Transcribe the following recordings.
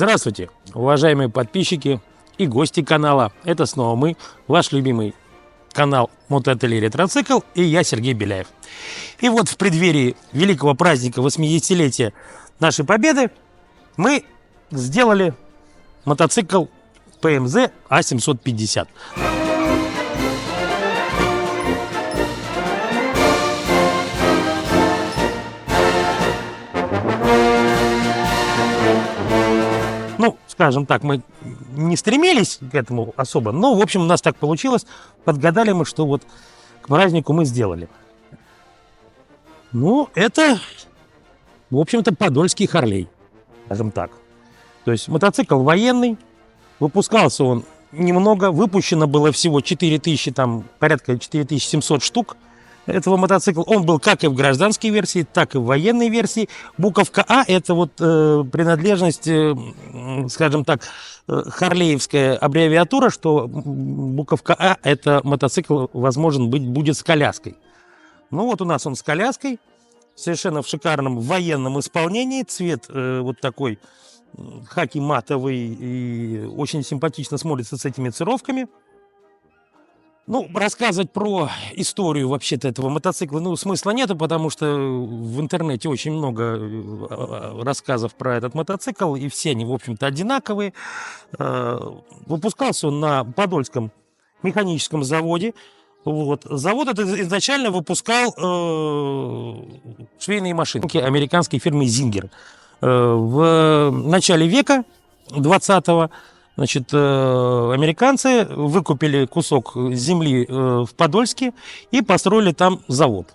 Здравствуйте, уважаемые подписчики и гости канала. Это снова мы, ваш любимый канал Мотоателье Ретроцикл, и я, Сергей Беляев. И вот в преддверии великого праздника 80-летия нашей победы мы сделали мотоцикл ПМЗ А750. Ну, скажем так, мы не стремились к этому особо, но, в общем, у нас так получилось. Подгадали мы, что вот к празднику мы сделали. Ну, это, в общем-то, подольский Харлей, скажем так. То есть мотоцикл военный, выпускался он немного, выпущено было всего 4000, там, порядка 4700 штук этого мотоцикла. Он был как и в гражданской версии, так и в военной версии. Буковка А — это вот принадлежность, скажем так, харлеевская аббревиатура, что буковка А — это мотоцикл, возможен быть, будет с коляской. Ну вот у нас он с коляской, совершенно в шикарном военном исполнении. Цвет вот такой хаки матовый и очень симпатично смотрится с этими цировками. Ну, рассказывать про историю вообще-то этого мотоцикла, ну, смысла нету, потому что в интернете очень много рассказов про этот мотоцикл, и все они, в общем-то, одинаковые. Выпускался он на Подольском механическом заводе. Вот. Завод этот изначально выпускал швейные машинки американской фирмы Зингер. В начале века 20-го, значит, американцы выкупили кусок земли в Подольске и построили там завод.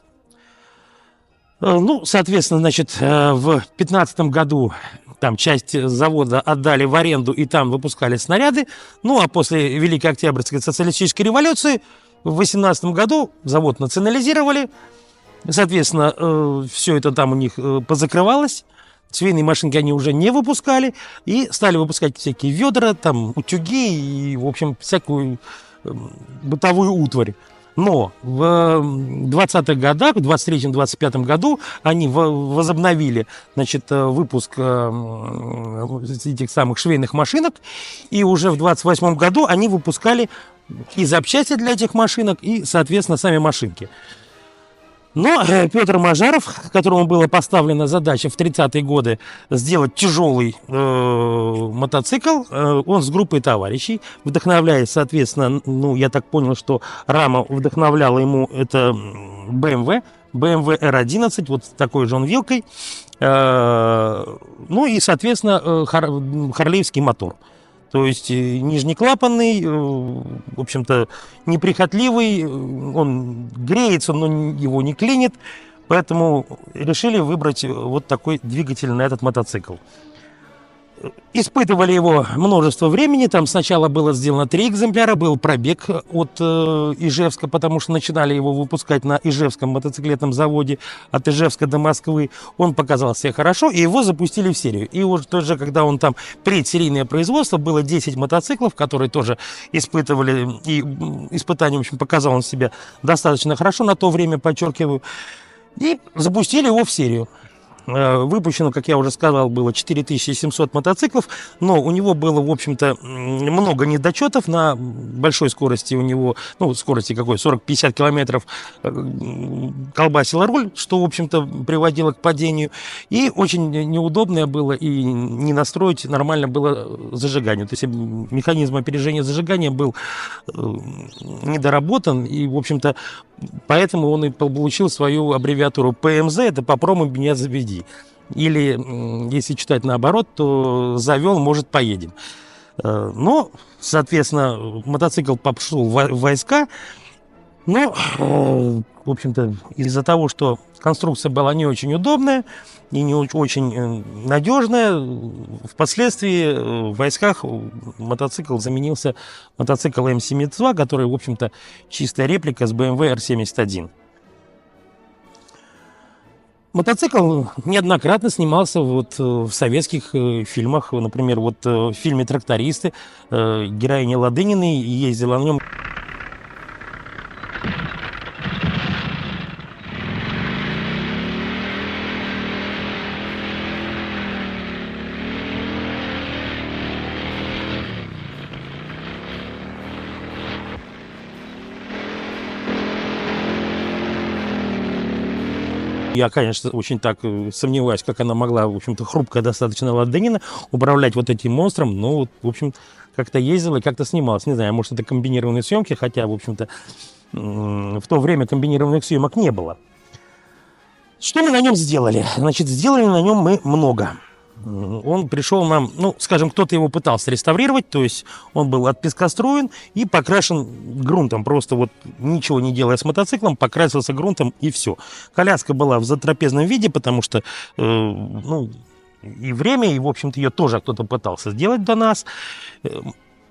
Ну, соответственно, значит, в 15 году там часть завода отдали в аренду, и там выпускали снаряды. Ну, а после Великой Октябрьской социалистической революции в 18 году завод национализировали. Соответственно, все это там у них позакрывалось. Швейные машинки они уже не выпускали и стали выпускать всякие ведра, там, утюги и, в общем, всякую бытовую утварь. Но в 20-х годах, в 23-25 году они возобновили, значит, выпуск этих самых швейных машинок, и уже в 28 году они выпускали и запчасти для этих машинок, и, соответственно, сами машинки. Но Петр Мажаров, которому была поставлена задача в 30-е годы сделать тяжелый мотоцикл, он с группой товарищей, вдохновляясь, соответственно, ну, я так понял, что рама вдохновляла ему это BMW R11, вот с такой же он вилкой, ну и, соответственно, харлеевский мотор. То есть нижнеклапанный, в общем-то, неприхотливый, он греется, но его не клинит, поэтому решили выбрать вот такой двигатель на этот мотоцикл. Испытывали его множество времени, там сначала было сделано 3 экземпляра, был пробег от Ижевска, потому что начинали его выпускать на Ижевском мотоциклетном заводе от Ижевска до Москвы. Он показал себя хорошо, и его запустили в серию. И уже тоже, когда он там предсерийное производство, было 10 мотоциклов, которые тоже испытывали, и испытание, в общем, показал он себя достаточно хорошо на то время, подчеркиваю, и запустили его в серию. Выпущено, как я уже сказал, было 4700 мотоциклов, но у него было, в общем-то, много недочетов. На большой скорости у него, ну, скорости какой, 40-50 километров колбасила руль, что, в общем-то, приводило к падению. И очень неудобное было, и не настроить нормально было зажигание. То есть механизм опережения зажигания был недоработан, и, в общем-то, поэтому он и получил свою аббревиатуру ПМЗ, это «Попробуй меня заведи». Или, если читать наоборот, то «Завел, может, поедем». Но, соответственно, мотоцикл пошел в войска. Но, в общем-то, из-за того, что конструкция была не очень удобная и не очень надежная, впоследствии в войсках мотоцикл заменился мотоцикл М72, который, в общем-то, чистая реплика с BMW R71. Мотоцикл неоднократно снимался вот в советских фильмах. Например, вот в фильме «Трактористы» героиня Ладыниной ездила на нем. Я, конечно, очень так сомневаюсь, как она могла, в общем-то, хрупкая достаточно Ладынина, управлять вот этим монстром, но, вот, в общем, как-то ездила, как-то снималась. Не знаю, может, это комбинированные съемки, хотя, в общем-то, в то время комбинированных съемок не было. Что мы на нем сделали? Значит, сделали на нем мы много. Он пришел нам, ну, скажем, кто-то его пытался реставрировать, то есть он был отпескостроен и покрашен грунтом, просто вот ничего не делая с мотоциклом, покрасился грунтом и все. Коляска была в затрапезном виде, потому что, ну, и время, и, в общем-то, ее тоже кто-то пытался сделать до нас.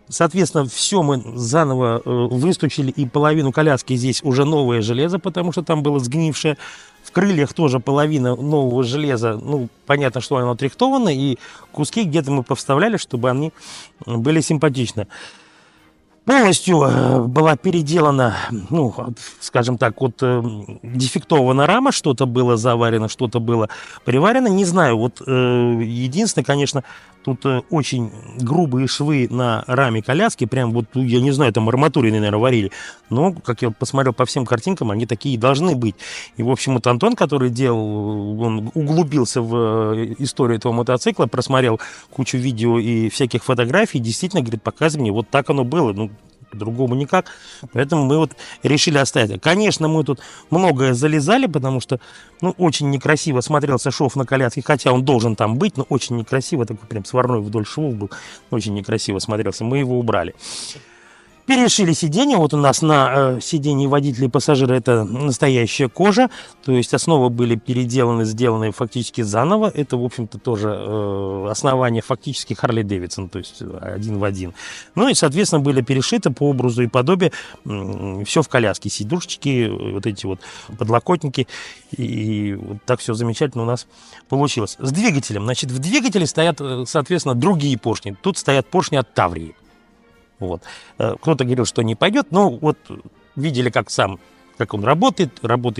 Соответственно, все мы заново выстучили, и половину коляски здесь уже новое железо, потому что там было сгнившее. В крыльях тоже половина нового железа. Ну, понятно, что оно отрихтовано, и куски где-то мы повставляли, чтобы они были симпатичны. Полностью была переделана, ну, скажем так, вот дефектована рама, что-то было заварено, что-то было приварено. Не знаю, вот единственное, конечно, тут очень грубые швы на раме коляски, прям вот, я не знаю, там арматуре, наверное, варили. Но, как я посмотрел по всем картинкам, они такие и должны быть. И, в общем, вот Антон, который делал, он углубился в историю этого мотоцикла, просмотрел кучу видео и всяких фотографий, действительно, говорит, показывай мне, вот так оно было, ну, по-другому никак. Поэтому мы вот решили оставить. Конечно, мы тут многое залезали, потому что, ну, очень некрасиво смотрелся шов на коляске, хотя он должен там быть, но очень некрасиво, такой прям сварной вдоль швов был, очень некрасиво смотрелся. Мы его убрали. Перешили сиденье. Вот у нас на сиденье водителя и пассажира это настоящая кожа. То есть основы были переделаны, сделаны фактически заново. Это, в общем-то, тоже основание фактически Harley Davidson, то есть один в один. Ну и, соответственно, были перешиты по образу и подобию все в коляске. Сидушечки, вот эти вот подлокотники. И вот так все замечательно у нас получилось. С двигателем. Значит, в двигателе стоят, соответственно, другие поршни. Тут стоят поршни от Таврии. Вот. Кто-то говорил, что не пойдет, но вот видели, как он работает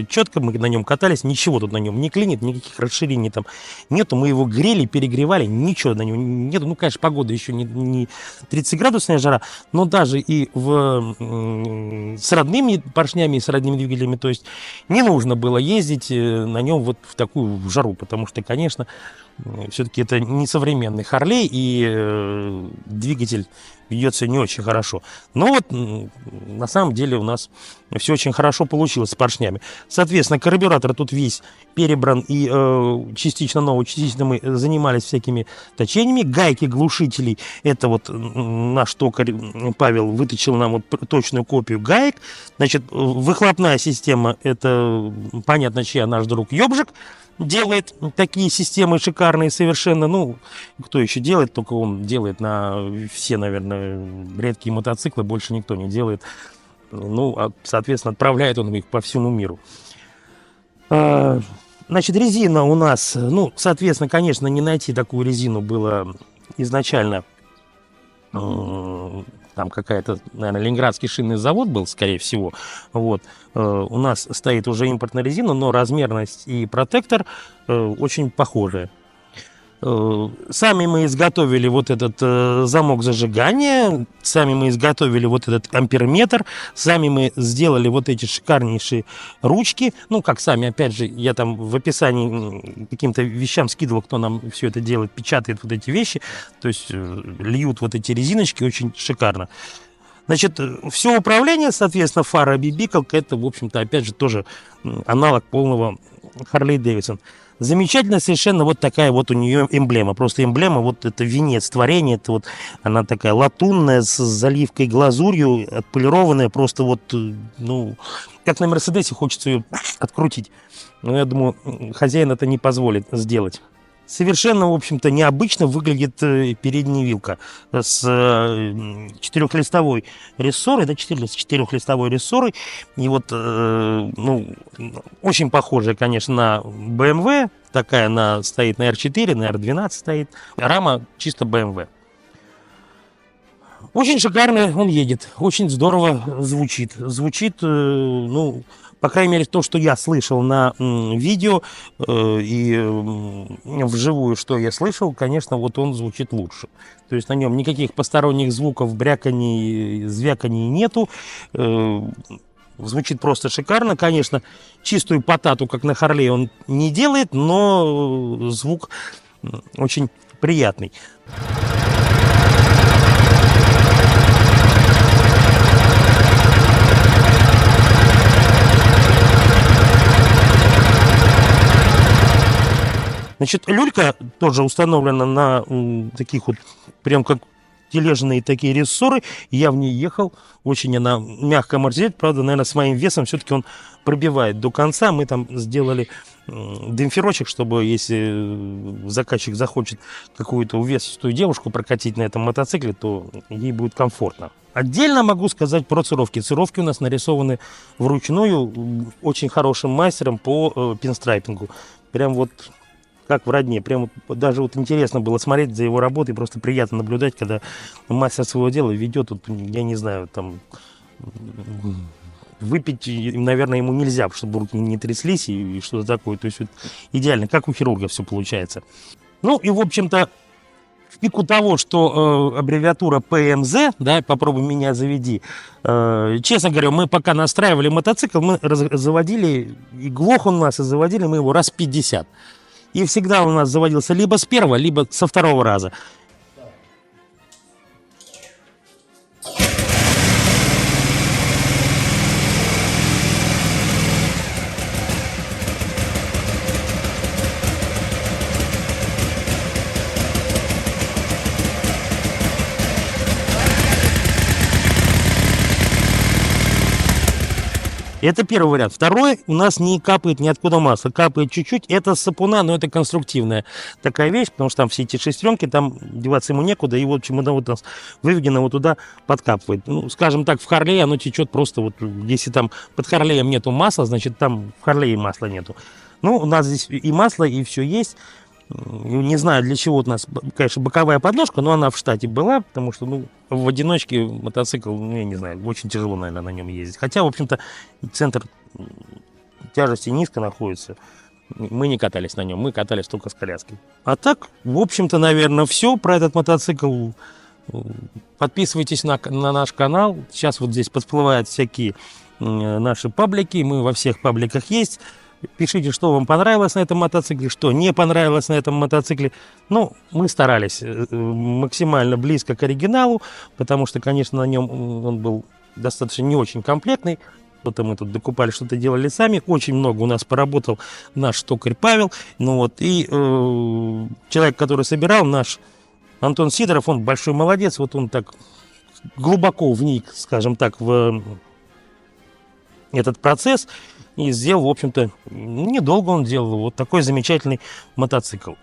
четко, мы на нем катались, ничего тут на нем не клинит, никаких расширений там нету, мы его грели, перегревали, ничего на нем нету. Ну, конечно, погода еще не 30-градусная жара, но даже и с родными поршнями и с родными двигателями, то есть не нужно было ездить на нем вот в такую жару, потому что, конечно, все-таки это не современный Харлей, и двигатель ведется не очень хорошо. Но вот на самом деле у нас все очень хорошо получилось с поршнями. Соответственно, карбюратор тут весь перебран и частично новый, частично мы занимались всякими точениями. Гайки глушителей, это вот наш токарь Павел выточил нам вот точную копию гаек. Значит, выхлопная система, это понятно, чья, наш друг Ёбжик делает такие системы шикарные совершенно. Ну, кто еще делает, только он делает на все, наверное, редкие мотоциклы, больше никто не делает. Ну, соответственно, отправляет он их по всему миру. Значит, резина у нас, ну, соответственно, конечно, не найти такую резину было изначально. Там какая-то, наверное, ленинградский шинный завод был, скорее всего. Вот. У нас стоит уже импортная резина, но размерность и протектор очень похожие. Сами мы изготовили вот этот замок зажигания, сами мы изготовили вот этот амперметр, сами мы сделали вот эти шикарнейшие ручки. Ну, как сами, опять же, я там в описании каким-то вещам скидывал, кто нам все это делает, печатает вот эти вещи. То есть льют вот эти резиночки очень шикарно. Значит, все управление, соответственно, фара бибикалка, это, в общем-то, опять же, тоже аналог полного Harley Davidson. Замечательно совершенно вот такая вот у нее эмблема. Просто эмблема, вот это венец творения. Это вот она такая латунная, с заливкой глазурью, отполированная. Просто вот, ну, как на Мерседесе, хочется ее открутить. Но я думаю, хозяин это не позволит сделать. Совершенно, в общем-то, необычно выглядит передняя вилка с четырехлистовой рессорой, да, четырехлистовой рессорой. И вот, ну, очень похожая, конечно, на BMW. Такая она стоит на R4, на R12 стоит. Рама чисто BMW. Очень шикарно он едет, очень здорово звучит. Звучит, ну, по крайней мере, то, что я слышал на видео и вживую, что я слышал, конечно, вот он звучит лучше. То есть на нем никаких посторонних звуков, бряканий, звяканий нету. Звучит просто шикарно. Конечно, чистую потату, как на Харлее, он не делает, но звук очень приятный. Значит, люлька тоже установлена на таких вот, прям как тележные такие рессоры. Я в ней ехал. Очень она мягко амортизирует. Правда, наверное, с моим весом все-таки он пробивает до конца. Мы там сделали демпферочек, чтобы если заказчик захочет какую-то увесистую девушку прокатить на этом мотоцикле, то ей будет комфортно. Отдельно могу сказать про цировки. Цировки у нас нарисованы вручную очень хорошим мастером по пинстрайпингу. Прям вот как в родне. Прям вот, даже вот интересно было смотреть за его работой, просто приятно наблюдать, когда мастер своего дела ведет, вот, я не знаю, там выпить, наверное, ему нельзя, чтобы руки не тряслись и что-то такое. То есть вот, идеально, как у хирурга все получается. Ну и, в общем-то, в пику того, что аббревиатура ПМЗ, да, попробуй меня заведи, честно говоря, мы пока настраивали мотоцикл, мы заводили, и глох он у нас, и заводили мы его раз 50. И всегда у нас заводился либо с первого, либо со второго раза. Это первый вариант. Второй, у нас не капает ниоткуда масло, капает чуть-чуть. Это сапуна, но это конструктивная такая вещь, потому что там все эти шестеренки, там деваться ему некуда. И вот почему вот у нас выведено вот туда подкапывает. Ну, скажем так, в Харлее оно течет просто вот, если там под Харлеем нету масла, значит там в Харлее масла нету. Ну, у нас здесь и масло, и все есть. Не знаю, для чего у нас, конечно, боковая подножка, но она в штате была, потому что, ну, в одиночке мотоцикл, ну, я не знаю, очень тяжело, наверное, на нем ездить. Хотя, в общем-то, центр тяжести низко находится. Мы не катались на нем, мы катались только с коляской. А так, в общем-то, наверное, все про этот мотоцикл. Подписывайтесь на наш канал. Сейчас вот здесь подплывают всякие наши паблики. Мы во всех пабликах есть. Пишите, что вам понравилось на этом мотоцикле, что не понравилось на этом мотоцикле. Ну, мы старались максимально близко к оригиналу, потому что, конечно, на нем он был достаточно не очень комплектный. Что-то мы тут докупали, что-то делали сами. Очень много у нас поработал наш токарь Павел. Ну вот, и человек, который собирал, наш Антон Сидоров, он большой молодец. Вот он так глубоко вник, скажем так, в этот процесс. И сделал, в общем-то, недолго он делал вот такой замечательный мотоцикл.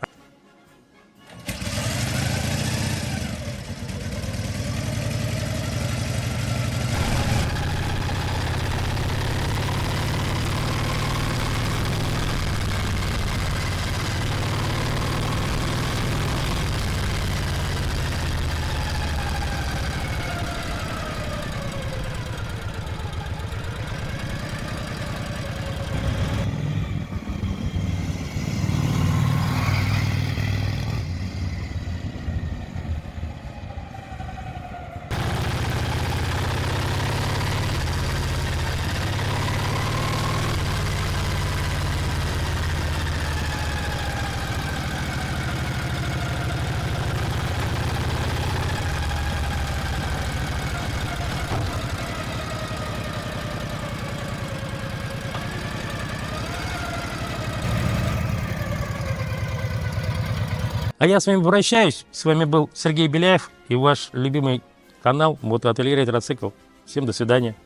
А я с вами прощаюсь. С вами был Сергей Беляев и ваш любимый канал Мотоателье Ретроцикл. Всем до свидания.